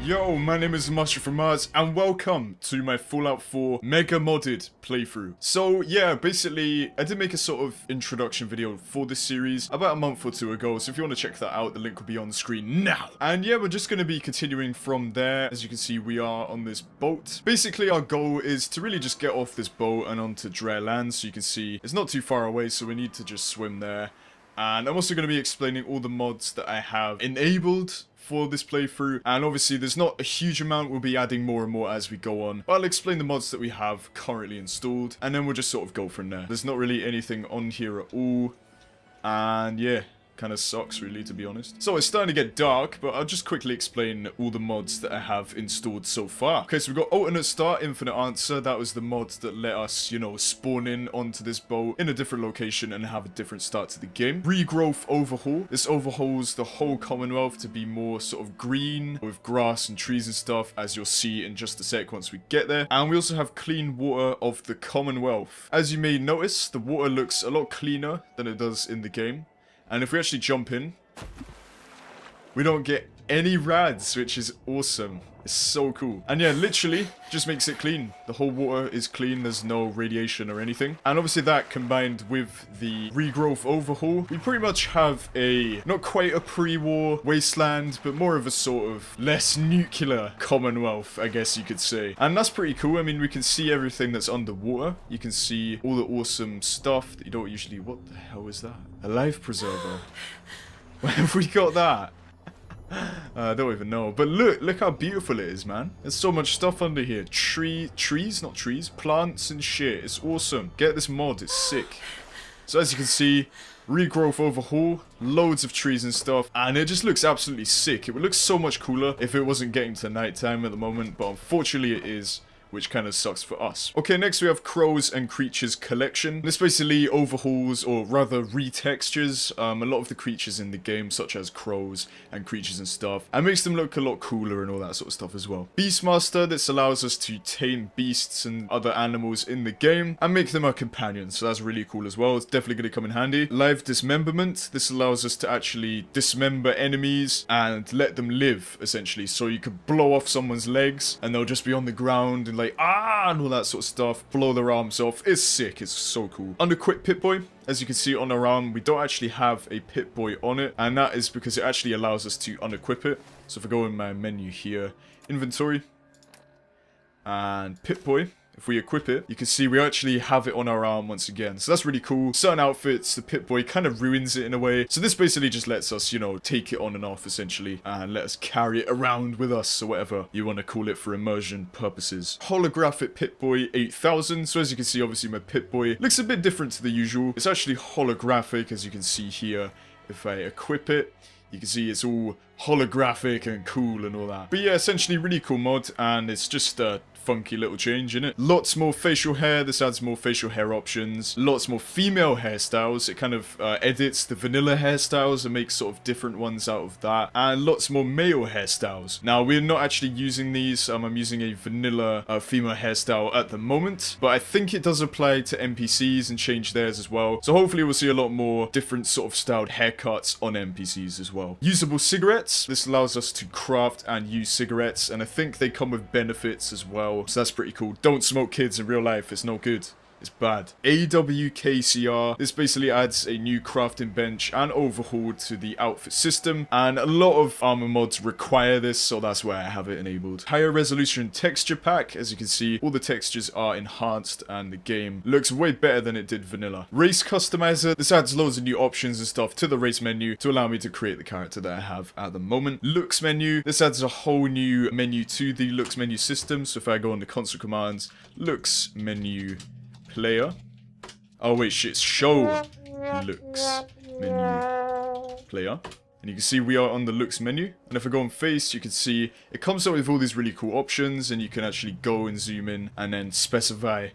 Yo, my name is Master from Mars, and welcome to my Fallout 4 Mega Modded playthrough. So yeah, basically, I did make a sort of introduction video for this series about a month or two ago, so if you want to check that out, the link will be on the screen now. And yeah, we're just going to be continuing from there. As you can see, we are on this boat. Basically, our goal is to really just get off this boat and onto dry land, so you can see it's not too far away, so we need to just swim there. And I'm also going to be explaining all the mods that I have enabled for this playthrough, and obviously there's not a huge amount, we'll be adding more and more as we go on, but I'll explain the mods that we have currently installed, and then we'll just sort of go from there. There's not really anything on here at all, and yeah, kind of sucks really, to be honest. So it's starting to get dark, but I'll just quickly explain all the mods that I have installed so far. Okay, so we've got alternate start, infinite answer. That was the mod that let us, you know, spawn in onto this boat in a different location and have a different start to the game. Regrowth Overhaul. This overhauls the whole Commonwealth to be more sort of green with grass and trees and stuff, as you'll see in just a sec once we get there. And we also have clean water of the Commonwealth. As you may notice, the water looks a lot cleaner than it does in the game. And if we actually jump in, we don't get any rads, which is awesome. It's so cool. And yeah, literally, just makes it clean. The whole water is clean, there's no radiation or anything. And obviously that combined with the Regrowth Overhaul, we pretty much have a, not quite a pre-war wasteland, but more of a sort of less nuclear Commonwealth, I guess you could say. And that's pretty cool. I mean, we can see everything that's underwater. You can see all the awesome stuff that you don't usually... What the hell is that? A life preserver. Where have we got that? I don't even know. But look how beautiful it is, man. There's so much stuff under here. Plants and shit. It's awesome. Get this mod, it's sick. So as you can see, Regrowth Overhaul, loads of trees and stuff, and it just looks absolutely sick. It would look so much cooler if it wasn't getting to nighttime at the moment, but unfortunately it is, which kind of sucks for us. Okay, next we have Crows and Creatures Collection. This basically overhauls, or rather retextures, a lot of the creatures in the game, such as crows and creatures and stuff, and makes them look a lot cooler and all that sort of stuff as well. Beastmaster, this allows us to tame beasts and other animals in the game, and make them our companions, so that's really cool as well. It's definitely going to come in handy. Live Dismemberment, this allows us to actually dismember enemies and let them live, essentially. So you could blow off someone's legs, and they'll just be on the ground, and like, and all that sort of stuff, blow their arms off. It's sick, it's so cool. Unequip Pip Boy, as you can see on our arm, we don't actually have a Pip Boy on it, and that is because it actually allows us to unequip it. So if I go in my menu here, inventory, and Pip Boy, if we equip it, you can see we actually have it on our arm once again. So that's really cool. Certain outfits, the Pip Boy kind of ruins it in a way. So this basically just lets us, you know, take it on and off essentially, and let us carry it around with us, or whatever you want to call it for immersion purposes. Holographic Pip Boy 8000. So as you can see, obviously my Pip Boy looks a bit different to the usual. It's actually holographic, as you can see here. If I equip it, you can see it's all holographic and cool and all that. But yeah, essentially really cool mod, and it's just a funky little change in it. Lots more facial hair. This adds more facial hair options. Lots more female hairstyles. It kind of edits the vanilla hairstyles and makes sort of different ones out of that. And lots more male hairstyles. Now, we're not actually using these. I'm using a vanilla female hairstyle at the moment, but I think it does apply to NPCs and change theirs as well. So hopefully we'll see a lot more different sort of styled haircuts on NPCs as well. Usable cigarettes. This allows us to craft and use cigarettes, and I think they come with benefits as well. So that's pretty cool. Don't smoke, kids, in real life. It's no good. It's bad. AWKCR. This basically adds a new crafting bench and overhaul to the outfit system, and a lot of armor mods require this, so that's why I have it enabled. Higher resolution texture pack. As you can see, all the textures are enhanced and the game looks way better than it did vanilla. Race customizer. This adds loads of new options and stuff to the race menu to allow me to create the character that I have at the moment. Looks menu. This adds a whole new menu to the looks menu system. So if I go on the console commands, looks menu player. Oh wait, shit, show looks menu player. And you can see we are on the looks menu. And if I go on face, you can see it comes up with all these really cool options, and you can actually go and zoom in and then specify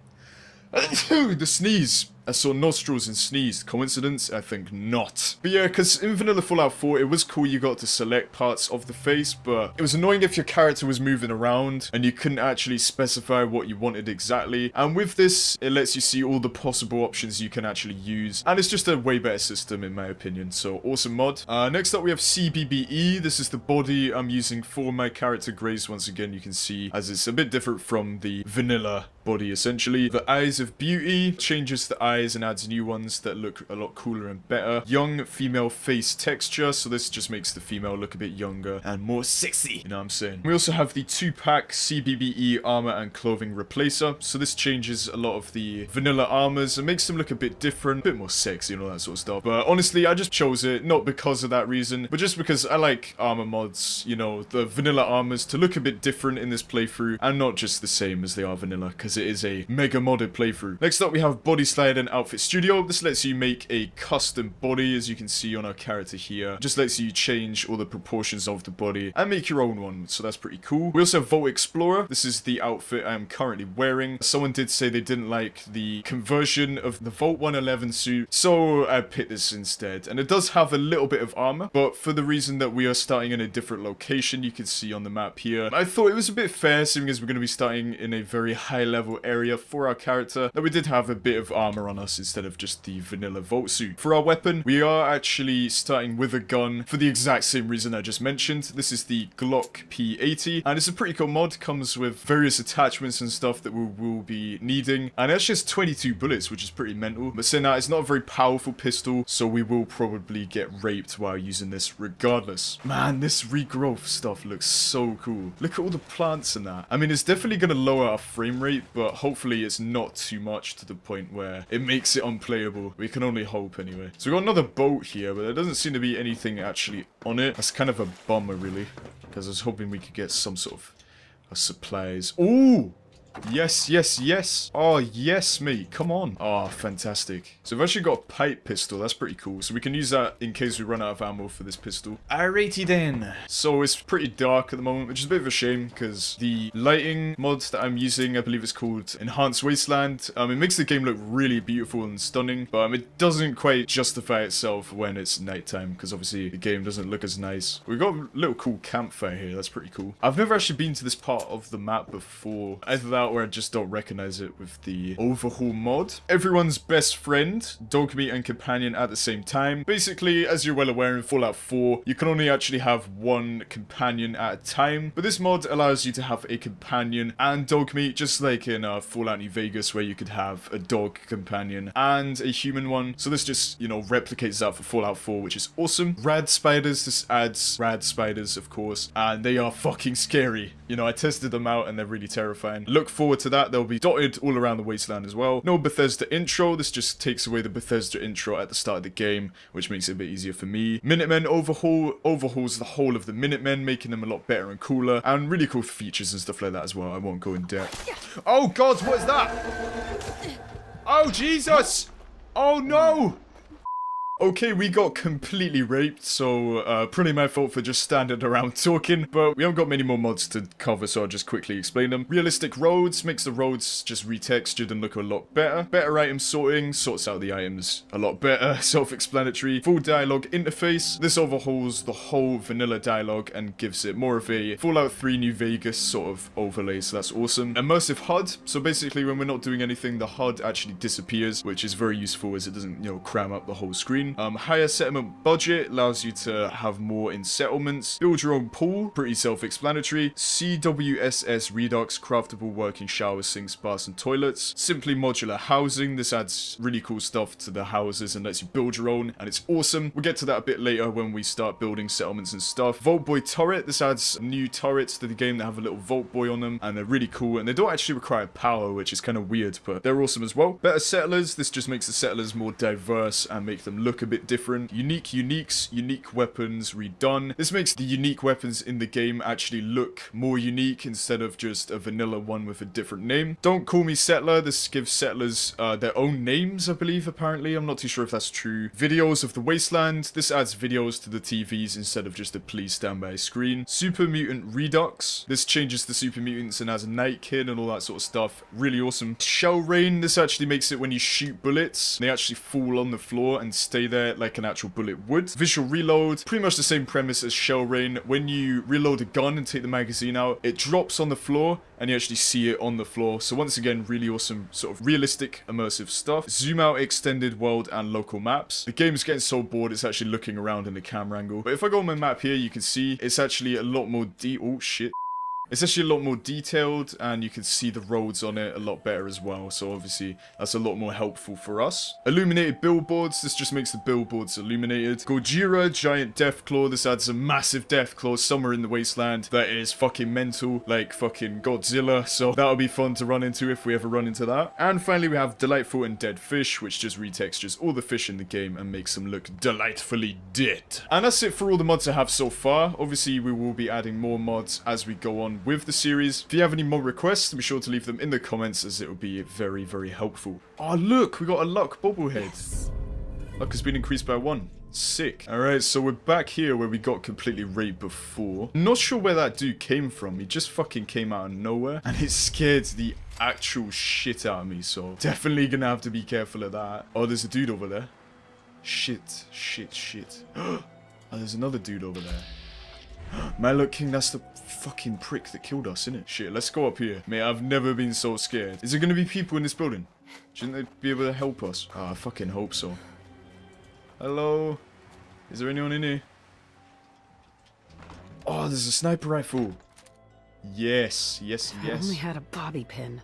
the sneeze. I saw nostrils and sneezed. Coincidence? I think not. But yeah, because in vanilla Fallout 4, it was cool you got to select parts of the face, but it was annoying if your character was moving around and you couldn't actually specify what you wanted exactly. And with this, it lets you see all the possible options you can actually use. And it's just a way better system in my opinion. So awesome mod. Next up we have CBBE. This is the body I'm using for my character Grace. Once again, you can see as it's a bit different from the vanilla body essentially. The Eyes of Beauty changes the eyes and adds new ones that look a lot cooler and better. Young female face texture, so this just makes the female look a bit younger and more sexy, you know what I'm saying. We also have the 2-pack CBBE armor and clothing replacer, so this changes a lot of the vanilla armors and makes them look a bit different, a bit more sexy and all that sort of stuff. But honestly, I just chose it not because of that reason, but just because I like armor mods, you know, the vanilla armors to look a bit different in this playthrough and not just the same as they are vanilla, because it is a mega modded playthrough. Next up we have Body Slide and Outfit Studio. This lets you make a custom body, as you can see on our character here. Just lets you change all the proportions of the body and make your own one, so that's pretty cool. We also have Vault Explorer. This is the outfit I am currently wearing. Someone did say they didn't like the conversion of the Vault 111 suit, so I picked this instead. And it does have a little bit of armor, but for the reason that we are starting in a different location, you can see on the map here, I thought it was a bit fair, seeing as we're going to be starting in a very high level area for our character, that we did have a bit of armor on us instead of just the vanilla Vault suit. For our weapon, we are actually starting with a gun for the exact same reason I just mentioned. This is the Glock P80, and it's a pretty cool mod. Comes with various attachments and stuff that we will be needing, and it's just 22 bullets, which is pretty mental. But saying that, it's not a very powerful pistol, so we will probably get raped while using this regardless. Man, this regrowth stuff looks so cool. Look at all the plants and that. I mean, it's definitely going to lower our frame rate, but hopefully it's not too much to the point where it makes it unplayable. We can only hope anyway. So we got another boat here, but there doesn't seem to be anything actually on it. That's kind of a bummer really, because I was hoping we could get some sort of supplies. Ooh! Yes, yes, yes. Oh, yes, mate. Come on. Oh, fantastic. So we've actually got a pipe pistol. That's pretty cool. So we can use that in case we run out of ammo for this pistol. Alrighty then. So it's pretty dark at the moment, which is a bit of a shame because the lighting mod that I'm using, I believe it's called Enhanced Wasteland. It makes the game look really beautiful and stunning, but it doesn't quite justify itself when it's nighttime because obviously the game doesn't look as nice. We've got a little cool campfire here. That's pretty cool. I've never actually been to this part of the map before. Either that or I just don't recognize it with the Overhaul mod. Everyone's best friend, dogmeat and companion at the same time. Basically, as you're well aware in Fallout 4, you can only actually have one companion at a time, but this mod allows you to have a companion and dogmeat, just like in Fallout New Vegas where you could have a dog companion and a human one. So this just, you know, replicates that for Fallout 4, which is awesome. Rad Spiders, this adds Rad Spiders, of course, and they are fucking scary. You know, I tested them out and they're really terrifying. Look forward to that. They'll be dotted all around the wasteland as well. No Bethesda intro. This just takes away the Bethesda intro at the start of the game, which makes it a bit easier for me. Minutemen Overhaul overhauls the whole of the Minutemen, making them a lot better and cooler, and really cool features and stuff like that as well. I won't go in depth. Oh god, what is that? Oh Jesus! Oh no! Okay, we got completely raped, so pretty my fault for just standing around talking, but we haven't got many more mods to cover, so I'll just quickly explain them. Realistic roads makes the roads just retextured and look a lot better. Better item sorting sorts out the items a lot better. Self-explanatory. Full dialogue interface. This overhauls the whole vanilla dialogue and gives it more of a Fallout 3 New Vegas sort of overlay, so that's awesome. Immersive HUD. So basically when we're not doing anything, the HUD actually disappears, which is very useful as it doesn't, you know, cram up the whole screen. Higher settlement budget allows you to have more in settlements. Build your own pool, pretty self-explanatory. CWSS Redux, craftable working showers, sinks, baths, and toilets. Simply modular housing. This adds really cool stuff to the houses and lets you build your own, and it's awesome. We'll get to that a bit later when we start building settlements and stuff. Vault Boy turret. This adds new turrets to the game that have a little Vault Boy on them, and they're really cool, and they don't actually require power, which is kind of weird, but they're awesome as well. Better settlers. This just makes the settlers more diverse and make them look look a bit different. Unique uniques, unique weapons redone. This makes the unique weapons in the game actually look more unique instead of just a vanilla one with a different name. Don't call me settler. This gives settlers their own names, I believe, apparently. I'm not too sure if that's true. Videos of the wasteland. This adds videos to the TVs instead of just a please stand by screen. Super mutant redux. This changes the super mutants and has a night kid and all that sort of stuff. Really awesome. Shell rain. This actually makes it when you shoot bullets, they actually fall on the floor and stay there like an actual bullet would. Visual reload. Pretty much the same premise as shell rain. When you reload a gun and take the magazine out, it drops on the floor and you actually see it on the floor. So once again, really awesome sort of realistic immersive stuff. Zoom out, extended world and local maps. The game's getting so bored it's actually looking around in the camera angle. But if I go on my map here, you can see it's actually a lot more oh shit. It's actually a lot more detailed and you can see the roads on it a lot better as well. So obviously that's a lot more helpful for us. Illuminated billboards. This just makes the billboards illuminated. Gojira, giant deathclaw. This adds a massive deathclaw somewhere in the wasteland that is fucking mental, like fucking Godzilla. So that'll be fun to run into if we ever run into that. And finally we have delightful and dead fish, which just retextures all the fish in the game and makes them look delightfully dead. And that's it for all the mods I have so far. Obviously we will be adding more mods as we go on with the series. If you have any mod requests, be sure to leave them in the comments as it will be very, very helpful. Oh look, we got a luck bobblehead. Yes. Luck has been increased by 1. Sick. Alright, so we're back here where we got completely raped before. Not sure where that dude came from. He just fucking came out of nowhere and it scared the actual shit out of me, so definitely gonna have to be careful of that. Oh, there's a dude over there. Shit, shit, shit. Oh, there's another dude over there. My Luck King, that's the fucking prick that killed us, innit? Shit, let's go up here. Mate, I've never been so scared. Is there gonna be people in this building? Shouldn't they be able to help us? Oh, I fucking hope so. Hello? Is there anyone in here? Oh, there's a sniper rifle. Yes, yes, yes. I only had a bobby pin.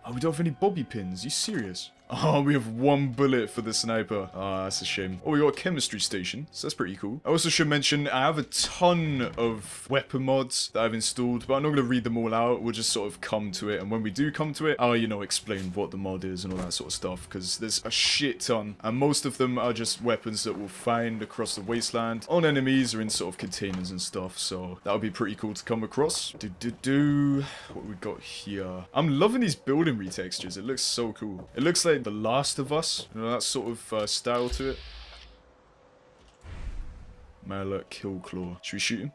Oh, we don't have any bobby pins. You serious? Oh, we have 1 bullet for the sniper. Ah, that's a shame. Oh, we got a chemistry station, so that's pretty cool. I also should mention, I have a ton of weapon mods that I've installed, but I'm not going to read them all out. We'll just sort of come to it, and when we do come to it, I'll, you know, explain what the mod is and all that sort of stuff, because there's a shit ton, and most of them are just weapons that we'll find across the wasteland, on enemies, or in sort of containers and stuff, so that'll be pretty cool to come across. What we got here? I'm loving these building retextures. It looks so cool. It looks like The Last of Us, you know, that sort of style to it. Mallet kill claw. Should we shoot him?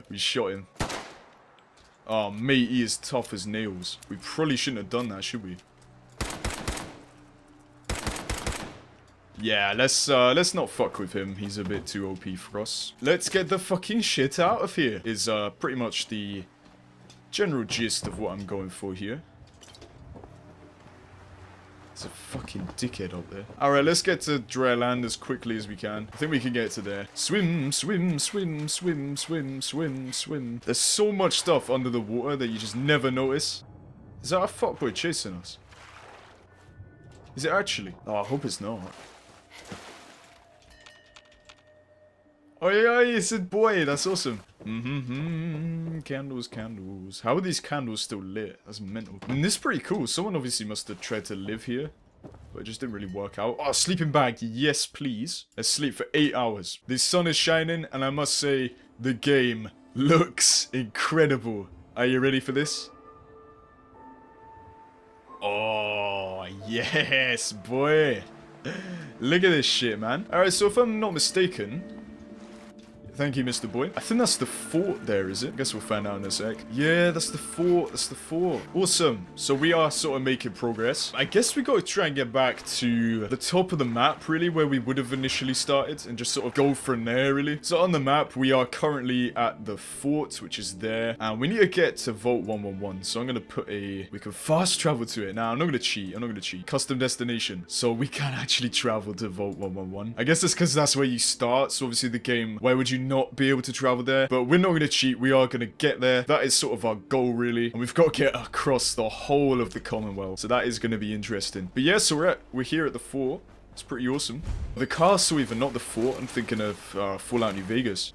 We shot him. Oh mate, he is tough as nails. We probably shouldn't have done that, should we? Yeah, let's not fuck with him. He's a bit too OP for us. Let's get the fucking shit out of here. Is pretty much the general gist of what I'm going for here. There's a fucking dickhead up there. Alright, let's get to dry land as quickly as we can. I think we can get to there. Swim, swim, swim, swim, swim, swim, swim. There's so much stuff under the water that you just never notice. Is that a fuckboy chasing us? Is it actually? Oh, I hope it's not. Oh yeah, it's a boy. That's awesome. Candles, candles. How are these candles still lit? That's mental. And this is pretty cool. Someone obviously must have tried to live here, but it just didn't really work out. Oh, sleeping bag. Yes, please. Let's sleep for 8 hours. The sun is shining, and I must say, the game looks incredible. Are you ready for this? Oh, yes, boy. Look at this shit, man. Alright, so if I'm not mistaken... Thank you, Mr. Boy. I think that's the fort there, is it? I guess we'll find out in a sec. Yeah, that's the fort. That's the fort. Awesome. So we are sort of making progress. I guess we got to try and get back to the top of the map, really, where we would have initially started, and just sort of go from there, really. So on the map, we are currently at the fort, which is there, and we need to get to Vault 111. So I'm going to put a... We can fast travel to it. Now, I'm not going to cheat. I'm not going to cheat. Custom destination. So we can actually travel to Vault 111. I guess it's because that's where you start. So obviously the game, why would you not be able to travel there? But we're not going to cheat. We are going to get there. That is sort of our goal, really, and we've got to get across the whole of the Commonwealth, so that is going to be interesting. But yeah, so we're here at the fort. It's pretty awesome. The castle even, not the fort. I'm thinking of Fallout New Vegas.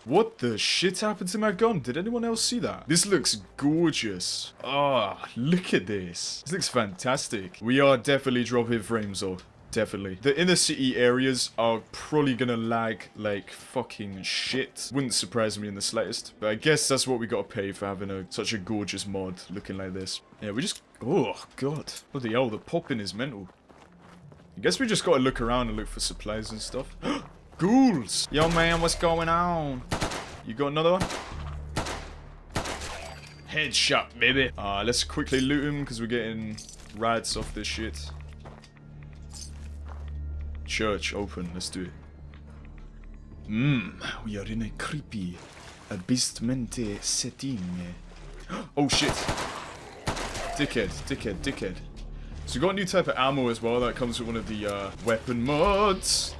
What the shit happened to my gun? Did anyone else see that? This looks gorgeous. Ah, look at this. This looks fantastic. We are definitely dropping frames though. Definitely. The inner city areas are probably gonna lag like fucking shit. Wouldn't surprise me in the slightest. But I guess that's what we gotta pay for having such a gorgeous mod looking like this. Yeah, we just... Oh, God. Bloody hell, the popping is mental. I guess we just gotta look around and look for supplies and stuff. Ghouls! Yo, man, what's going on? You got another one? Headshot, baby. Let's quickly loot him because we're getting rads off this shit. Church open. Let's do it. We are in a creepy basement setting. Oh, shit. Dickhead. So we got a new type of ammo as well that comes with one of the weapon mods.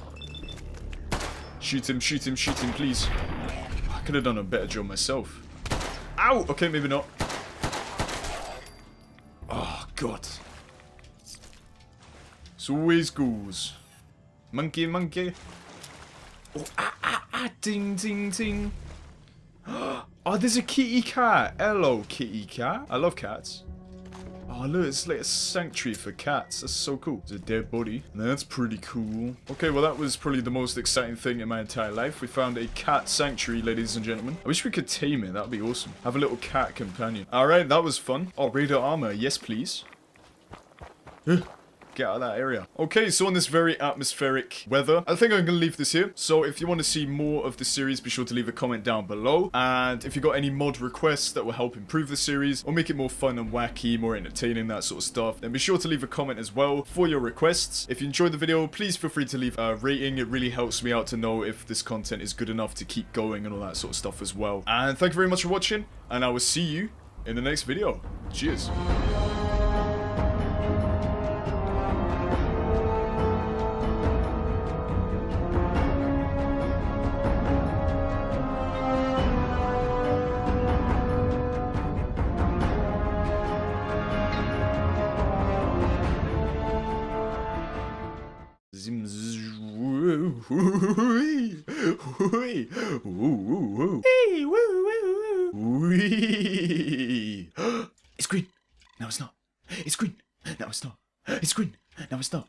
Shoot him, please. I could have done a better job myself. Ow! Okay, maybe not. Oh, God. It's always ghouls. Monkey. Oh, ding. Oh, there's a kitty cat. Hello, kitty cat. I love cats. Oh, look, it's like a sanctuary for cats. That's so cool. It's a dead body. That's pretty cool. Okay, well, that was probably the most exciting thing in my entire life. We found a cat sanctuary, ladies and gentlemen. I wish we could tame it. That would be awesome. Have a little cat companion. All right, that was fun. Oh, radar armor. Yes, please. Get out of that area. Okay, so on this very atmospheric weather, I think I'm going to leave this here. So if you want to see more of the series, be sure to leave a comment down below. And if you got any mod requests that will help improve the series or make it more fun and wacky, more entertaining, that sort of stuff, then be sure to leave a comment as well for your requests. If you enjoyed the video, please feel free to leave a rating. It really helps me out to know if this content is good enough to keep going and all that sort of stuff as well. And thank you very much for watching, and I will see you in the next video. Cheers. It's green. No, it's not. It's green. No, it's not. It's green. No, it's not.